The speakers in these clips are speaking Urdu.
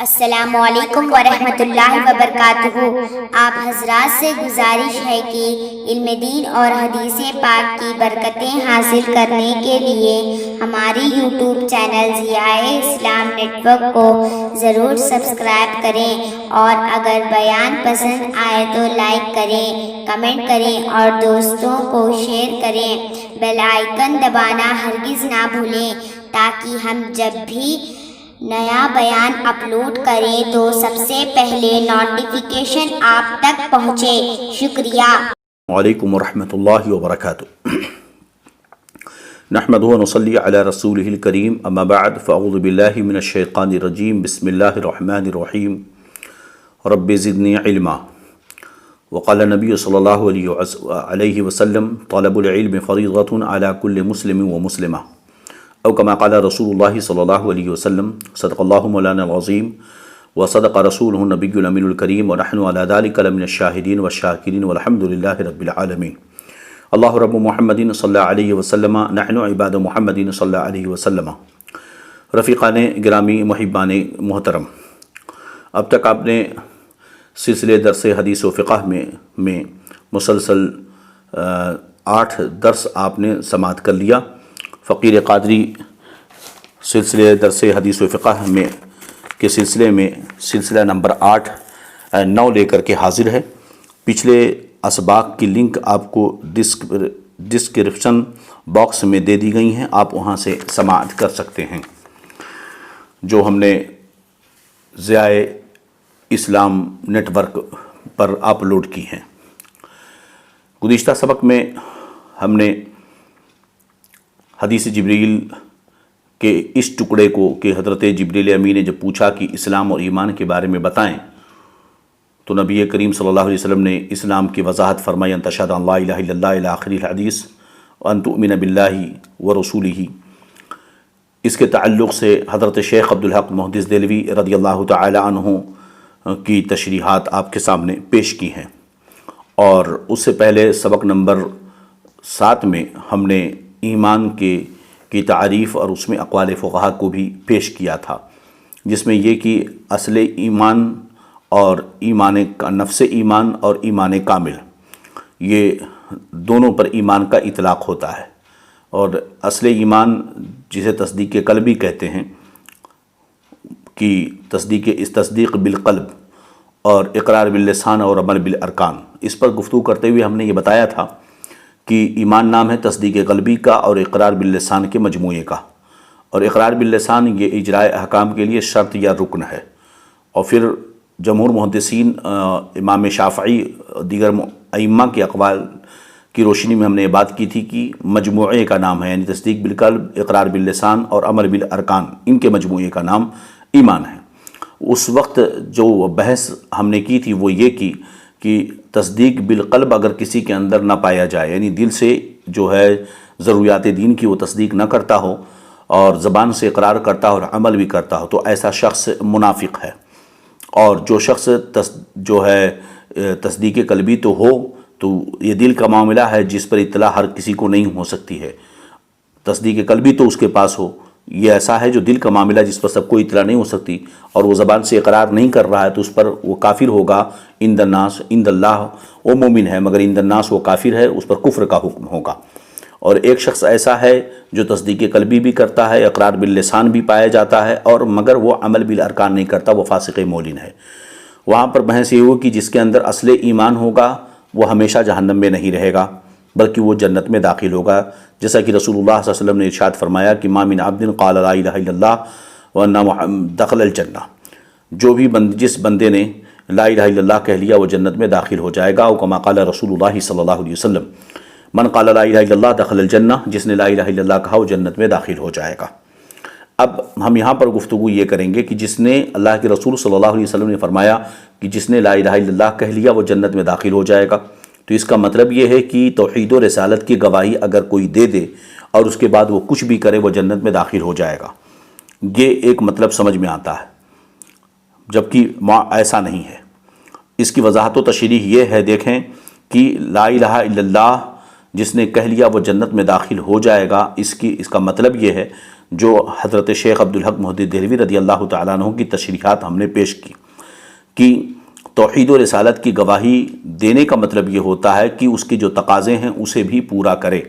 السلام علیکم ورحمۃ اللہ وبرکاتہ۔ آپ حضرات سے گزارش ہے کہ علم دین اور حدیث پاک کی برکتیں حاصل کرنے کے لیے ہماری یوٹیوب چینل ضیاء اسلام نیٹ ورک کو ضرور سبسکرائب کریں، اور اگر بیان پسند آئے تو لائک کریں، کمنٹ کریں اور دوستوں کو شیئر کریں۔ بیل آئیکن دبانا ہرگز نہ بھولیں تاکہ ہم جب بھی نیا بیان اپلوڈ کریں تو سب سے پہلے نوٹیفیکیشن آپ تک پہنچے۔ شکریہ۔ وعلیکم ورحمۃ اللہ وبرکاتہ۔ نحمدہ ونصلی علی رسولہ الکریم، اما بعد فاعوذ باللہ من الشیطان الرجیم، بسم اللہ الرحمن الرحیم۔ رب زدنی علما۔ وقال نبی صلی اللہ علیہ وسلم، طلب العلم فریضۃ علی کل مسلم ومسلمہ، او کما قال رسول اللہ صلی اللہ علیہ وسلم، صدق اللہ مولانا العظیم وصدق رسولہ النبی الامین الکریم، ونحن علی ذلک لمن الشاہدین والشاکرین والحمد للہ رب العالمین۔ اللہ رب محمد صلی اللہ علیہ وسلم، نحن عباد محمد صلی اللہ علیہ وسلم۔ رفیقان گرامی، محبان محترم، اب تک آپ نے سلسلے درس حدیث و فقہ میں مسلسل 8 درس آپ نے سماعت کر لیا۔ فقیر قادری سلسلے درس حدیث و فقہ میں کے سلسلے میں سلسلہ نمبر 9 لے کر کے حاضر ہے۔ پچھلے اسباق کی لنک آپ کو ڈسکرپشن باکس میں دے دی گئی ہیں، آپ وہاں سے سماعت کر سکتے ہیں، جو ہم نے ضیاء اسلام نیٹ ورک پر اپلوڈ کی ہیں۔ گزشتہ سبق میں ہم نے حدیث جبریل کے اس ٹکڑے کو کہ حضرت جبریل امین نے جب پوچھا کہ اسلام اور ایمان کے بارے میں بتائیں، تو نبی کریم صلی اللہ علیہ وسلم نے اسلام کی وضاحت فرمائی، ان تشہد ان لا الہ الا اللہ الی آخر الحدیث وان تؤمن باللہ ورسولہ۔ اس کے تعلق سے حضرت شیخ عبدالحق محدث دہلوی رضی اللہ تعالی عنہ کی تشریحات آپ کے سامنے پیش کی ہیں، اور اس سے پہلے سبق نمبر 7 میں ہم نے ایمان کی تعریف اور اس میں اقوال فقہا کو بھی پیش کیا تھا، جس میں یہ کہ اصل ایمان اور ایمان کا نفس ایمان اور ایمان کامل، یہ دونوں پر ایمان کا اطلاق ہوتا ہے، اور اصل ایمان جسے تصدیق قلبی کہتے ہیں، کہ تصدیق بالقلب اور اقرار باللسان اور عمل بالارکان، اس پر گفتگو کرتے ہوئے ہم نے یہ بتایا تھا کہ ایمان نام ہے تصدیق قلبی کا اور اقرار باللسان کے مجموعے کا، اور اقرار باللسان یہ اجراء احکام کے لیے شرط یا رکن ہے۔ اور پھر جمہور محدثین، امام شافعی، دیگر ائمہ کے اقوال کی روشنی میں ہم نے یہ بات کی تھی کہ مجموعے کا نام ہے، یعنی تصدیق بالقلب، اقرار باللسان اور عمل بالارکان، ان کے مجموعے کا نام ایمان ہے۔ اس وقت جو بحث ہم نے کی تھی وہ یہ کہ تصدیق بالقلب اگر کسی کے اندر نہ پایا جائے، یعنی دل سے جو ہے ضروریات دین کی وہ تصدیق نہ کرتا ہو اور زبان سے اقرار کرتا ہو اور عمل بھی کرتا ہو، تو ایسا شخص منافق ہے۔ اور جو شخص جو ہے تصدیق قلبی تو ہو، تو یہ دل کا معاملہ ہے جس پر اطلاع ہر کسی کو نہیں ہو سکتی ہے۔ تصدیق قلبی تو اس کے پاس ہو، یہ ایسا ہے جو دل کا معاملہ جس پر سب کو اطلاع نہیں ہو سکتی، اور وہ زبان سے اقرار نہیں کر رہا ہے، تو اس پر وہ کافر ہوگا۔ عند الناس، عند اللہ وہ مومن ہے، مگر عند الناس وہ کافر ہے، اس پر کفر کا حکم ہوگا۔ اور ایک شخص ایسا ہے جو تصدیق قلبی بھی کرتا ہے، اقرار باللسان بھی پایا جاتا ہے، اور مگر وہ عمل بالارکان نہیں کرتا، وہ فاسق معلن ہے۔ وہاں پر بحث یہ ہو کہ جس کے اندر اصل ایمان ہوگا وہ ہمیشہ جہنم میں نہیں رہے گا، بلکہ وہ جنت میں داخل ہوگا، جیسا کہ رسول اللہ صلی اللہ علیہ وسلم نے ارشاد فرمایا کہ ما من عبد قال لا الہ الا اللہ وان دخل الجنہ، جس بندے نے لا الہ الا اللہ کہہ لیا وہ جنت میں داخل ہو جائے گا، او کما قال رسول اللہ صلی اللہ علیہ وسلم، من قال لا الہ الا اللہ دخل الجنہ، جس نے لا الہ الا اللہ کہا وہ جنت میں داخل ہو جائے گا۔ اب ہم یہاں پر گفتگو یہ کریں گے کہ جس نے، اللہ کے رسول صلی اللہ علیہ وسلم نے فرمایا کہ جس نے لا الہ الا اللہ کہہ لیا وہ جنت میں داخل ہو جائے گا، تو اس کا مطلب یہ ہے کہ توحید و رسالت کی گواہی اگر کوئی دے دے اور اس کے بعد وہ کچھ بھی کرے وہ جنت میں داخل ہو جائے گا، یہ ایک مطلب سمجھ میں آتا ہے، جبکہ ایسا نہیں ہے۔ اس کی وضاحت و تشریح یہ ہے، دیکھیں کہ لا الہ الا اللہ جس نے کہہ لیا وہ جنت میں داخل ہو جائے گا، اس کا مطلب یہ ہے جو حضرت شیخ عبدالحق محدث دہلوی رضی اللہ تعالیٰ عنہ کی تشریحات ہم نے پیش کی کہ توحید و رسالت کی گواہی دینے کا مطلب یہ ہوتا ہے کہ اس کے جو تقاضے ہیں اسے بھی پورا کرے۔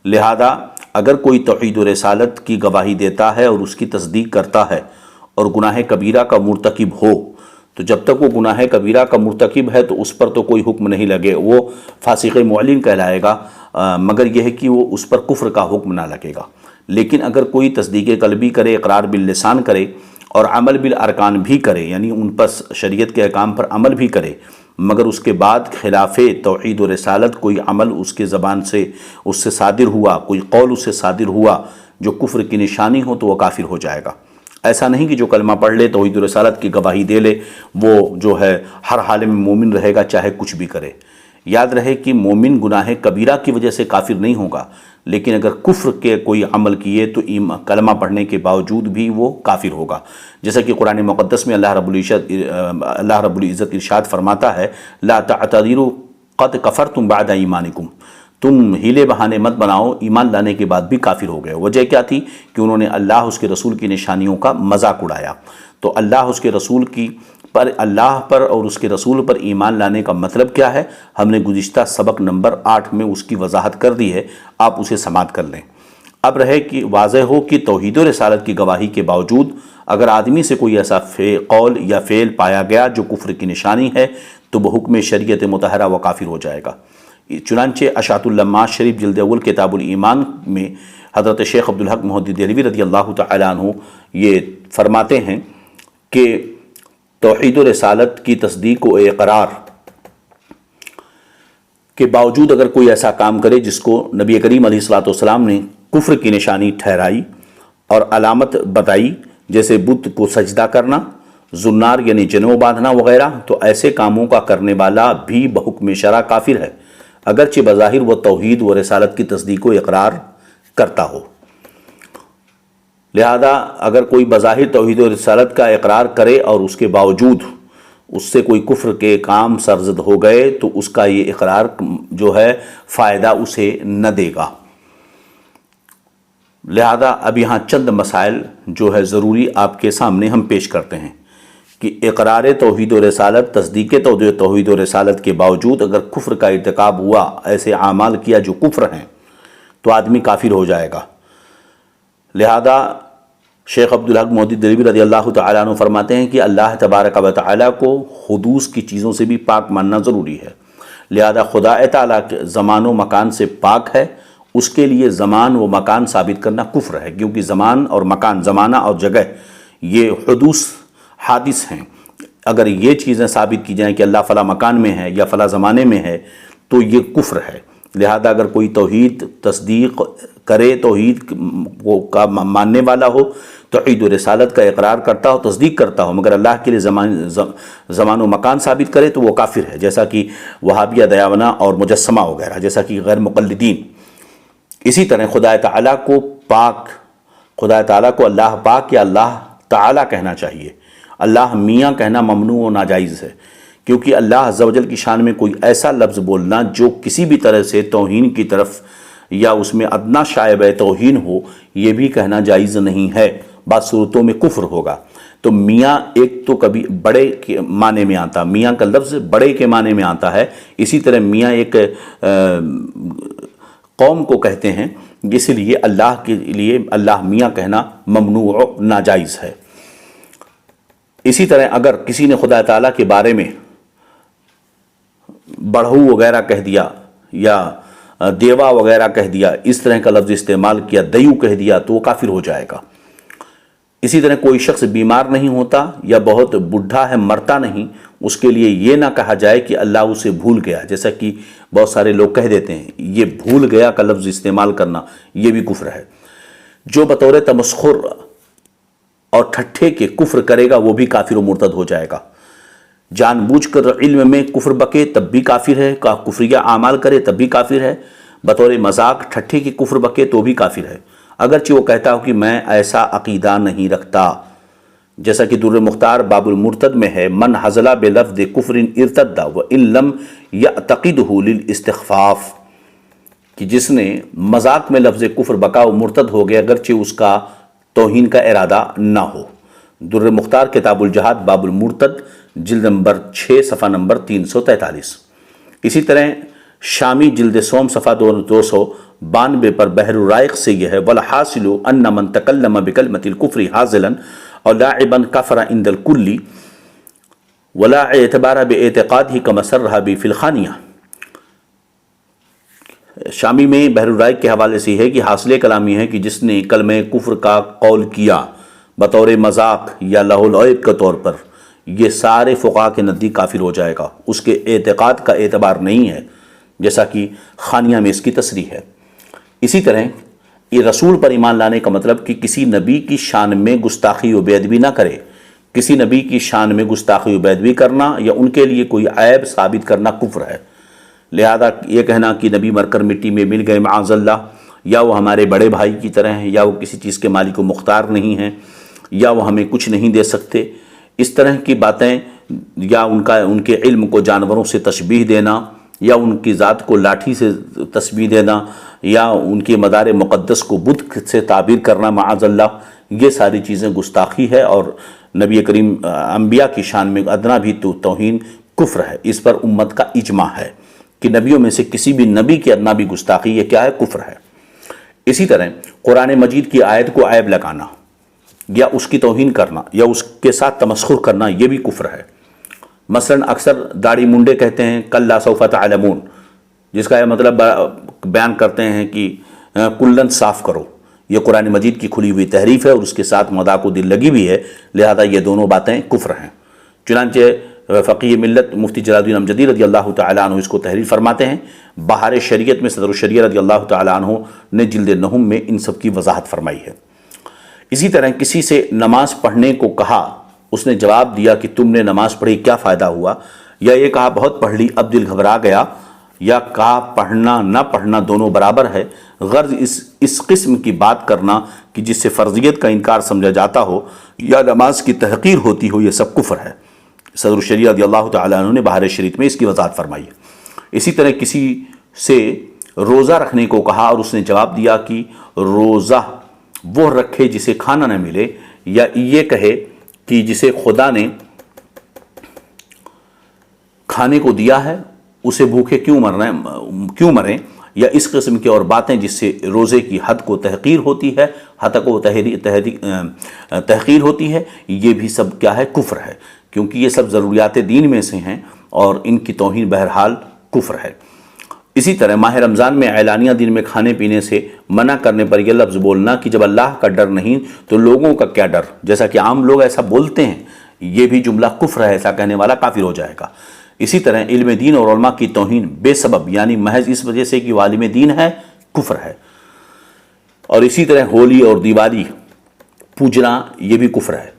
لہذا اگر کوئی توحید و رسالت کی گواہی دیتا ہے اور اس کی تصدیق کرتا ہے اور گناہ کبیرہ کا مرتکب ہو، تو جب تک وہ گناہ کبیرہ کا مرتکب ہے تو اس پر تو کوئی حکم نہیں لگے، وہ فاسق معلن کہلائے گا، مگر یہ ہے کہ وہ اس پر کفر کا حکم نہ لگے گا۔ لیکن اگر کوئی تصدیق قلبی کرے، اقرار باللسان کرے اور عمل بالارکان بھی کرے، یعنی ان پر شریعت کے احکام پر عمل بھی کرے، مگر اس کے بعد خلاف توحید و رسالت کوئی عمل اس کے زبان سے اس سے صادر ہوا، کوئی قول اس سے صادر ہوا جو کفر کی نشانی ہو، تو وہ کافر ہو جائے گا۔ ایسا نہیں کہ جو کلمہ پڑھ لے، توحید و رسالت کی گواہی دے لے، وہ جو ہے ہر حال میں مومن رہے گا چاہے کچھ بھی کرے۔ یاد رہے کہ مومن گناہ کبیرہ کی وجہ سے کافر نہیں ہوگا، لیکن اگر کفر کے کوئی عمل کیے تو کلمہ پڑھنے کے باوجود بھی وہ کافر ہوگا، جیسا کہ قرآن مقدس میں اللہ رب العزت ارشاد فرماتا ہے، لا تعتذروا قد کفرتم بعد ایمانکم، تم ہیلے بہانے مت بناؤ، ایمان لانے کے بعد بھی کافر ہو گئے۔ وجہ کیا تھی؟ کہ انہوں نے اللہ اس کے رسول کی نشانیوں کا مذاق اڑایا۔ تو اللہ اس کے رسول اللہ پر اور اس کے رسول پر ایمان لانے کا مطلب کیا ہے، ہم نے گزشتہ سبق نمبر 8 میں اس کی وضاحت کر دی ہے، آپ اسے سماعت کر لیں۔ اب رہے کہ واضح ہو کہ توحید و رسالت کی گواہی کے باوجود اگر آدمی سے کوئی ایسا قول یا فعل پایا گیا جو کفر کی نشانی ہے، تو بحکم شریعت مطہرہ وہ کافر ہو جائے گا۔ چنانچہ اشاعت اللمات شریف جلد اول کتاب الایمان میں حضرت شیخ عبدالحق محدث دہلوی رضی اللہ تعالیٰ عنہ یہ فرماتے ہیں کہ توحید و رسالت کی تصدیق و اقرار کے باوجود اگر کوئی ایسا کام کرے جس کو نبی کریم علیہ الصلوۃ والسلام نے کفر کی نشانی ٹھہرائی اور علامت بتائی، جیسے بت کو سجدہ کرنا، زنار یعنی جنو باندھنا وغیرہ، تو ایسے کاموں کا کرنے والا بھی بحکم شرع کافر ہے، اگرچہ بظاہر وہ توحید و رسالت کی تصدیق و اقرار کرتا ہو۔ لہذا اگر کوئی بظاہر توحید و رسالت کا اقرار کرے اور اس کے باوجود اس سے کوئی کفر کے کام سرزد ہو گئے، تو اس کا یہ اقرار جو ہے فائدہ اسے نہ دے گا۔ لہذا اب یہاں چند مسائل جو ہے ضروری آپ کے سامنے ہم پیش کرتے ہیں کہ اقرار توحید و رسالت، تصدیق توحید و رسالت کے باوجود اگر کفر کا ارتکاب ہوا، ایسے اعمال کیا جو کفر ہیں، تو آدمی کافر ہو جائے گا۔ لہذا شیخ عبدالحق محدث دہلوی رضی اللہ تعالیٰ عنہ فرماتے ہیں کہ اللہ تبارک و تعالیٰ کو حدوث کی چیزوں سے بھی پاک ماننا ضروری ہے۔ لہذا خدا تعالیٰ کے زمان و مکان سے پاک ہے، اس کے لیے زمان و مکان ثابت کرنا کفر ہے، کیونکہ زمان اور مکان، زمانہ اور جگہ، یہ حدوث حادث ہیں۔ اگر یہ چیزیں ثابت کی جائیں کہ اللہ فلاں مکان میں ہے یا فلاں زمانے میں ہے، تو یہ کفر ہے۔ لہذا اگر کوئی توحید تصدیق کرے، توحید کا ماننے والا ہو، توحید و رسالت کا اقرار کرتا ہو، تصدیق کرتا ہو، مگر اللہ کے لیے زمان و مکان ثابت کرے، تو وہ کافر ہے، جیسا کہ وہابیہ دیاونہ اور مجسمہ وغیرہ، جیسا کہ غیر مقلدین۔ اسی طرح خدا تعالیٰ کو اللہ پاک یا اللہ تعالیٰ کہنا چاہیے۔ اللہ میاں کہنا ممنوع و ناجائز ہے، کیونکہ اللہ عز و جل کی شان میں کوئی ایسا لفظ بولنا جو کسی بھی طرح سے توہین کی طرف یا اس میں ادنا شائبہ توہین ہو، یہ بھی کہنا جائز نہیں ہے، بعض صورتوں میں کفر ہوگا۔ تو میاں ایک تو کبھی بڑے کے معنی میں آتا، میاں کا لفظ بڑے کے معنی میں آتا ہے، اسی طرح میاں ایک قوم کو کہتے ہیں، اس لیے اللہ کے لیے اللہ میاں کہنا ممنوع و ناجائز ہے۔ اسی طرح اگر کسی نے خدا تعالیٰ کے بارے میں بڑھو وغیرہ کہہ دیا یا دیوا وغیرہ کہہ دیا، اس طرح کا لفظ استعمال کیا، دیو کہہ دیا، تو وہ کافر ہو جائے گا۔ اسی طرح کوئی شخص بیمار نہیں ہوتا یا بہت بڈھا ہے، مرتا نہیں، اس کے لیے یہ نہ کہا جائے کہ اللہ اسے بھول گیا، جیسا کہ بہت سارے لوگ کہہ دیتے ہیں، یہ بھول گیا کا لفظ استعمال کرنا یہ بھی کفر ہے۔ جو بطور تمسخر اور ٹھٹھے کے کفر کرے گا وہ بھی کافر و مرتد ہو جائے گا۔ جان بوجھ کر علم میں کفر بکے تب بھی کافر ہے، کفریہ اعمال کرے تب بھی کافر ہے، بطور مذاق ٹھٹھے کے کفر بکے تو بھی کافر ہے، اگرچہ وہ کہتا ہو کہ میں ایسا عقیدہ نہیں رکھتا، جیسا کہ در مختار باب المرتد میں ہے، من حضل بلفظ کفر ارتد وان لم یعتقدہ للاستخفاف، کہ جس نے مذاق میں لفظ کفر بکا وہ مرتد ہو گیا، اگرچہ اس کا توہین کا ارادہ نہ ہو۔ در مختار کتاب الجہاد باب المرتد جلد نمبر 6 صفحہ نمبر 343۔ اسی طرح شامی جلد سوم صفحہ 292 پر بحر الرائق سے یہ ہے والحاصل ان من تکلم بکلمۃ الکفر حاضلا اور لاعبا کفر عند الکل ولا اعتبار باعتقادہ کما صرح به فی الخانیہ۔ شامی میں بحر الرائق کے حوالے سے ہے کہ حاصل کلام یہ ہے کہ جس نے کلمہ کفر کا قول کیا بطور مذاق یا لہو لعب کے طور پر، یہ سارے فقہا کے نزدیک کافر ہو جائے گا، اس کے اعتقاد کا اعتبار نہیں ہے، جیسا کہ خانیہ میں اس کی تصریح ہے۔ اسی طرح یہ رسول پر ایمان لانے کا مطلب کہ کسی نبی کی شان میں گستاخی و بے ادبی نہ کرے۔ کسی نبی کی شان میں گستاخی و بے ادبی کرنا یا ان کے لیے کوئی عیب ثابت کرنا کفر ہے۔ لہذا یہ کہنا کہ نبی مر کر مٹی میں مل گئے معاذ اللہ، یا وہ ہمارے بڑے بھائی کی طرح ہیں، یا وہ کسی چیز کے مالک و مختار نہیں ہیں، یا وہ ہمیں کچھ نہیں دے سکتے، اس طرح کی باتیں، یا ان کے علم کو جانوروں سے تشبیہ دینا، یا ان کی ذات کو لاٹھی سے تشبیہ دینا، یا ان کے مدار مقدس کو بت سے تعبیر کرنا معاذ اللہ، یہ ساری چیزیں گستاخی ہے، اور نبی کریم انبیاء کی شان میں ادنا بھی توہین کفر ہے۔ اس پر امت کا اجماع ہے کہ نبیوں میں سے کسی بھی نبی کی ادنا بھی گستاخی یہ کیا ہے؟ کفر ہے۔ اسی طرح قرآن مجید کی آیت کو عیب لگانا یا اس کی توہین کرنا یا اس کے ساتھ تمسخر کرنا یہ بھی کفر ہے۔ مثلا اکثر داڑھی منڈے کہتے ہیں کلا سوف تعلمون، جس کا یہ مطلب بیان کرتے ہیں کہ کلن صاف کرو، یہ قرآن مجید کی کھلی ہوئی تحریف ہے اور اس کے ساتھ مذاق و دل لگی بھی ہے، لہذا یہ دونوں باتیں کفر ہیں۔ چنانچہ فقیہ ملت مفتی جلال الدین امجدی رضی اللہ تعالیٰ عنہ اس کو تحریر فرماتے ہیں۔ بہار شریعت میں صدر الشریعہ رضی اللہ تعالیٰ عنہ نے جلد نہم میں ان سب کی وضاحت فرمائی ہے۔ اسی طرح کسی سے نماز پڑھنے کو کہا، اس نے جواب دیا کہ تم نے نماز پڑھی کیا فائدہ ہوا، یا یہ کہا بہت پڑھ لی اب دل گھبرا گیا، یا کہا پڑھنا نہ پڑھنا دونوں برابر ہے، غرض اس قسم کی بات کرنا کہ جس سے فرضیت کا انکار سمجھا جاتا ہو یا نماز کی تحقیر ہوتی ہو، یہ سب کفر ہے۔ صدر الشریعہ رضی اللہ تعالیٰ عنہ نے بہار شریعت میں اس کی وضاحت فرمائی ہے۔ اسی طرح کسی سے روزہ رکھنے کو کہا اور اس نے جواب دیا کہ روزہ وہ رکھے جسے کھانا نہ ملے، یا یہ کہے کہ جسے خدا نے کھانے کو دیا ہے اسے بھوکے کیوں مریں، یا اس قسم کی اور باتیں جس سے روزے کی حد کو تحقیر ہوتی ہے، حد کو تحقیر ہوتی ہے، یہ بھی سب کیا ہے؟ کفر ہے، کیونکہ یہ سب ضروریات دین میں سے ہیں اور ان کی توہین بہرحال کفر ہے۔ اسی طرح ماہ رمضان میں اعلانیہ دن میں کھانے پینے سے منع کرنے پر یہ لفظ بولنا کہ جب اللہ کا ڈر نہیں تو لوگوں کا کیا ڈر، جیسا کہ عام لوگ ایسا بولتے ہیں، یہ بھی جملہ کفر ہے، ایسا کہنے والا کافر ہو جائے گا۔ اسی طرح علم دین اور علماء کی توہین بے سبب یعنی محض اس وجہ سے کہ وہ عالم دین ہے، کفر ہے۔ اور اسی طرح ہولی اور دیوالی پوجنا یہ بھی کفر ہے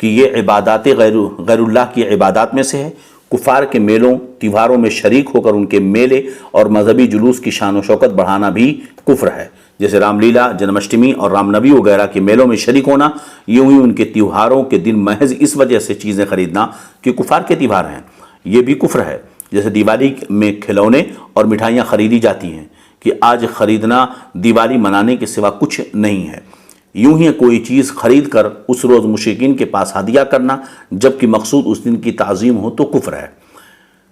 کہ یہ عبادات غیر اللہ کی عبادات میں سے ہے۔ کفار کے میلوں تیوہاروں میں شریک ہو کر ان کے میلے اور مذہبی جلوس کی شان و شوکت بڑھانا بھی کفر ہے، جیسے رام لیلا، جنم اشٹمی اور رام نومی وغیرہ کے میلوں میں شریک ہونا، یوں ہی ان کے تیوہاروں کے دن محض اس وجہ سے چیزیں خریدنا کہ کفار کے تیوہار ہیں، یہ بھی کفر ہے۔ جیسے دیوالی میں کھلونے اور مٹھائیاں خریدی جاتی ہیں کہ آج خریدنا دیوالی منانے کے سوا کچھ نہیں ہے، یوں ہی کوئی چیز خرید کر اس روز مشرکین کے پاس ہدیہ کرنا جبکہ مقصود اس دن کی تعظیم ہو تو کفر ہے۔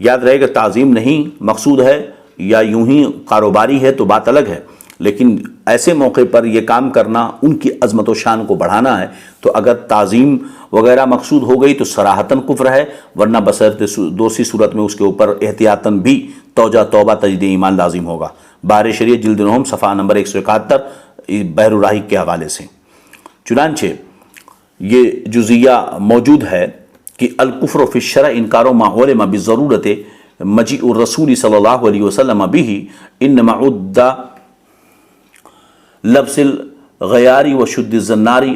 یاد رہے کہ تعظیم نہیں مقصود ہے یا یوں ہی کاروباری ہے تو بات الگ ہے، لیکن ایسے موقع پر یہ کام کرنا ان کی عظمت و شان کو بڑھانا ہے، تو اگر تعظیم وغیرہ مقصود ہو گئی تو صراحتاً کفر ہے، ورنہ بصرط دوسری صورت میں اس کے اوپر احتیاطاً بھی توبہ تجدید ایمان لازم ہوگا۔ بہار شریعت جلد نہم صفحہ نمبر 171 بحر الرائق کے حوالے سے۔ چنانچہ یہ جزیہ موجود ہے کہ الکفر فی الشرع انکار ما علم بالضرورت مجیء الرسول صلی اللہ علیہ وسلم به انما عد لبس الغیاری وشد الزناری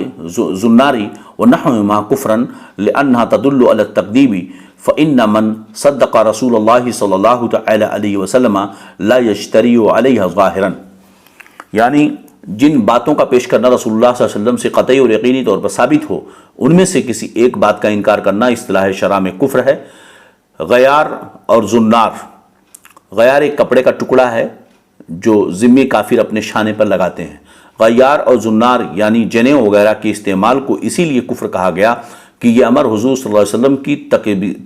ونحوهما كفرا لانها تدل على التقدیم فإن من صدق رسول اللہ صلی اللہ تعالی علیہ وسلم لا یشتری علیہ ظاہرا، یعنی جن باتوں کا پیش کرنا رسول اللہ صلی اللہ علیہ وسلم سے قطعی اور یقینی طور پر ثابت ہو، ان میں سے کسی ایک بات کا انکار کرنا اصطلاح شرع میں کفر ہے۔ غیار اور زنار، غیار ایک کپڑے کا ٹکڑا ہے جو ذمی کافر اپنے شانے پر لگاتے ہیں، غیار اور زنار یعنی جنیں وغیرہ کے استعمال کو اسی لیے کفر کہا گیا کہ یہ امر حضور صلی اللہ علیہ وسلم کی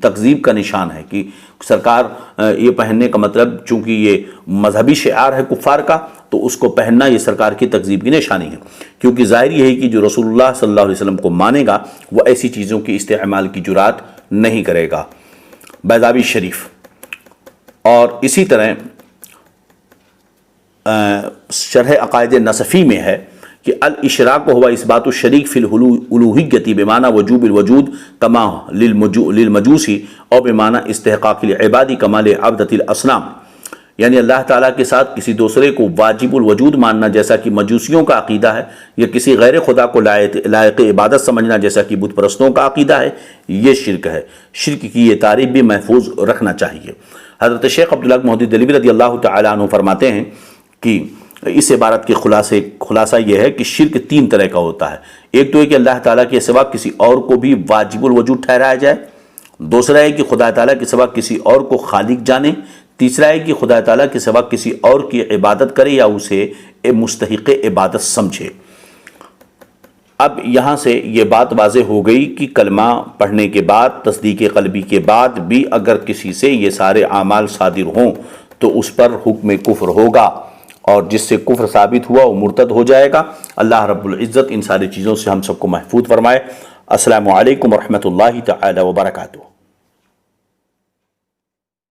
تکذیب کا نشان ہے، کہ سرکار یہ پہننے کا مطلب چونکہ یہ مذہبی شعار ہے کفار کا، تو اس کو پہننا یہ سرکار کی تکذیب کی نشانی ہے، کیونکہ ظاہر یہ ہے کہ جو رسول اللہ صلی اللہ علیہ وسلم کو مانے گا وہ ایسی چیزوں کے استعمال کی جرات نہیں کرے گا۔ بیضاوی شریف۔ اور اسی طرح شرح عقائد نصفی میں ہے کہ الاشراک هو اثبات الشریک فی الالوہیت بمعنی وجوب الوجود کما للمجوسی اور بمعنی استحقاق العباد کما لعبدۃ الاصنام، یعنی اللہ تعالیٰ کے ساتھ کسی دوسرے کو واجب الوجود ماننا جیسا کہ مجوسیوں کا عقیدہ ہے، یا کسی غیر خدا کو لائق عبادت سمجھنا جیسا کہ بت پرستوں کا عقیدہ ہے، یہ شرک ہے۔ شرک کی یہ تعریف بھی محفوظ رکھنا چاہیے۔ حضرت شیخ عبداللہ محدث دہلوی رضی اللہ تعالیٰ عنہ فرماتے ہیں کہ اس عبارت کے خلاصہ یہ ہے کہ شرک تین طرح کا ہوتا ہے۔ ایک تو ہے کہ اللہ تعالیٰ کے سوا کسی اور کو بھی واجب الوجود ٹھہرایا جائے، دوسرا ہے کہ خدا تعالیٰ کے سوا کسی اور کو خالق جانے، تیسرا ہے کہ خدا تعالیٰ کے سوا کسی اور کی عبادت کرے یا اسے مستحق عبادت سمجھے۔ اب یہاں سے یہ بات واضح ہو گئی کہ کلمہ پڑھنے کے بعد، تصدیق قلبی کے بعد بھی اگر کسی سے یہ سارے اعمال صادر ہوں تو اس پر حکم کفر ہوگا، اور جس سے کفر ثابت ہوا وہ مرتد ہو جائے گا۔ اللہ رب العزت ان ساری چیزوں سے ہم سب کو محفوظ فرمائے۔ السلام علیکم ورحمۃ اللہ تعالی وبرکاتہ۔